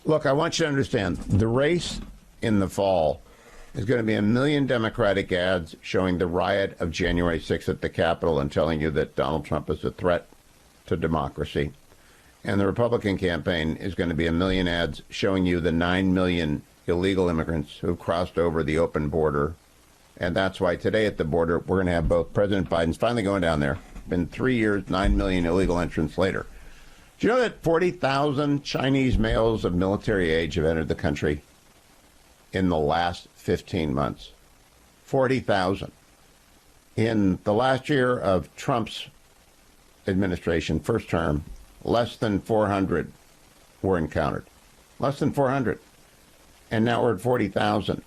Look, I want you to understand, the race in the fall is going to be a million Democratic ads showing the riot of January 6th at the Capitol and telling you that Donald Trump is a threat to democracy. And the Republican campaign is going to be a million ads showing you the 9 million illegal immigrants who've crossed over the open border. And that's why today at the border, we're going to have both. President Biden's finally going down there. Been 3 years, 9 million illegal entrants later. Do you know that 40,000 Chinese males of military age have entered the country in the last 15 months? 40,000. In the last year of Trump's administration, first term, less than 400 were encountered. Less than 400. And now we're at 40,000.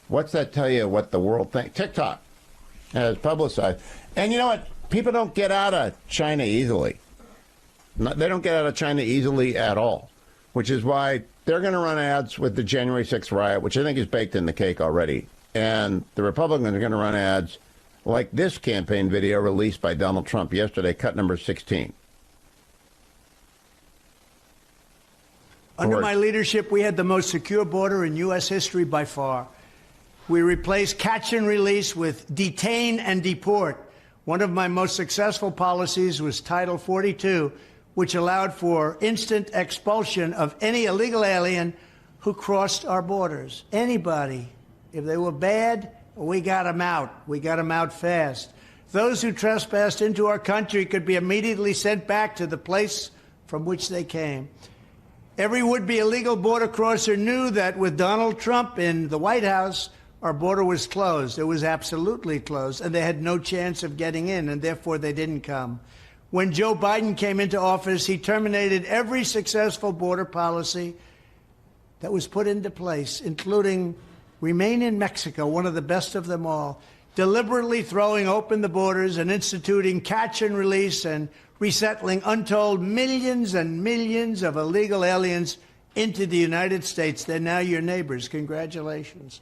What's that tell you what the world thinks? TikTok has publicized. And you know what? People don't get out of China easily. They don't get out of China easily at all, which is why they're going to run ads with the January 6th riot, which I think is baked in the cake already. And the Republicans are going to run ads like this campaign video released by Donald Trump yesterday, cut number 16. Under my leadership, we had the most secure border in U.S. history by far. We replaced catch and release with detain and deport. One of my most successful policies was Title 42, which allowed for instant expulsion of any illegal alien who crossed our borders. Anybody. If they were bad, we got them out. We got them out fast. Those who trespassed into our country could be immediately sent back to the place from which they came. Every would-be illegal border crosser knew that with Donald Trump in the White House, our border was closed. It was absolutely closed, and they had no chance of getting in, and therefore they didn't come. When Joe Biden came into office, he terminated every successful border policy that was put into place, including Remain in Mexico, one of the best of them all, deliberately throwing open the borders and instituting catch and release and resettling untold millions and millions of illegal aliens into the United States. They're now your neighbors. Congratulations.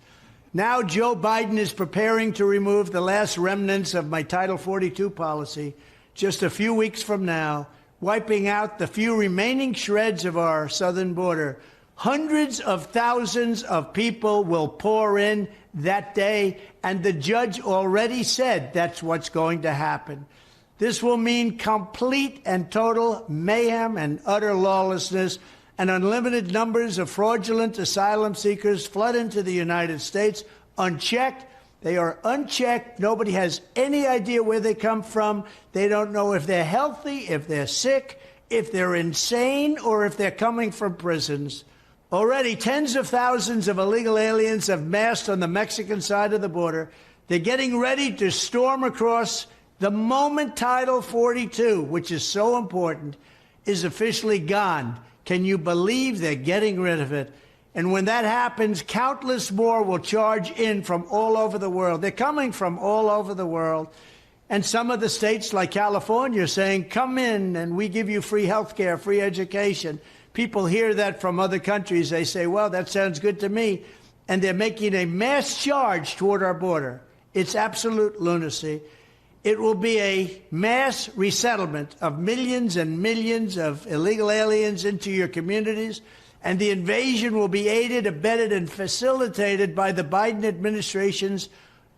Now Joe Biden is preparing to remove the last remnants of my Title 42 policy just a few weeks from now, wiping out the few remaining shreds of our southern border. Hundreds of thousands of people will pour in that day, and the judge already said that's what's going to happen. This will mean complete and total mayhem and utter lawlessness, and unlimited numbers of fraudulent asylum seekers flood into the United States unchecked. They are unchecked. Nobody has any idea where they come from. They don't know if they're healthy, if they're sick, if they're insane, or if they're coming from prisons. Already, tens of thousands of illegal aliens have massed on the Mexican side of the border. They're getting ready to storm across the moment Title 42, which is so important, is officially gone. Can you believe they're getting rid of it? And when that happens, countless more will charge in from all over the world. They're coming from all over the world. And some of the states like California are saying, come in and we give you free health care, free education. People hear that from other countries. They say, well, that sounds good to me. And they're making a mass charge toward our border. It's absolute lunacy. It will be a mass resettlement of millions and millions of illegal aliens into your communities. And the invasion will be aided, abetted, and facilitated by the Biden administration's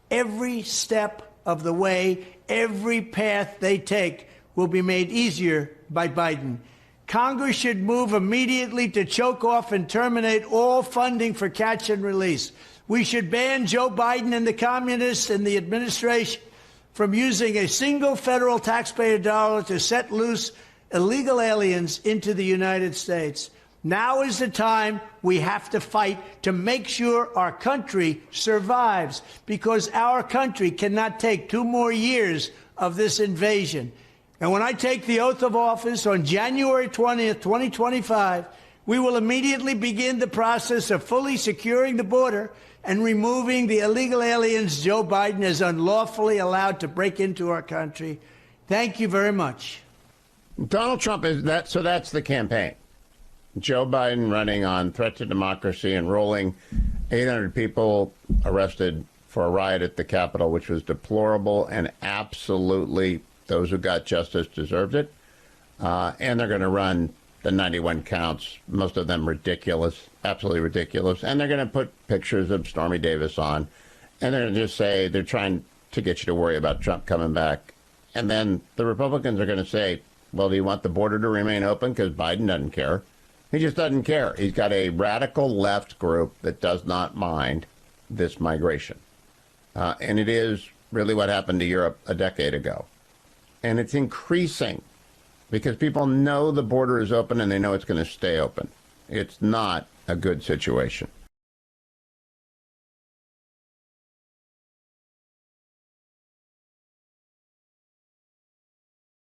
every step of the way. Every path they take will be made easier by Biden. Congress should move immediately to choke off and terminate all funding for catch and release. We should ban Joe Biden and the communists and the administration from using a single federal taxpayer dollar to set loose illegal aliens into the United States. Now is the time we have to fight to make sure our country survives, because our country cannot take 2 more years of this invasion. And when I take the oath of office on January 20th, 2025, we will immediately begin the process of fully securing the border and removing the illegal aliens Joe Biden has unlawfully allowed to break into our country. Thank you very much. Donald Trump is that, so that's the campaign. Joe Biden running on threat to democracy and rolling 800 people arrested for a riot at the Capitol, which was deplorable and absolutely those who got justice deserved it. And they're going to run the 91 counts, most of them ridiculous, absolutely ridiculous. And they're going to put pictures of Stormy Davis on, and they're going to just say they're trying to get you to worry about Trump coming back. And then the Republicans are going to say, well, do you want the border to remain open? Because Biden doesn't care. He just doesn't care. He's got a radical left group that does not mind this migration. And it is really what happened to Europe a decade ago. And it's increasing because people know the border is open and they know it's going to stay open. It's not a good situation.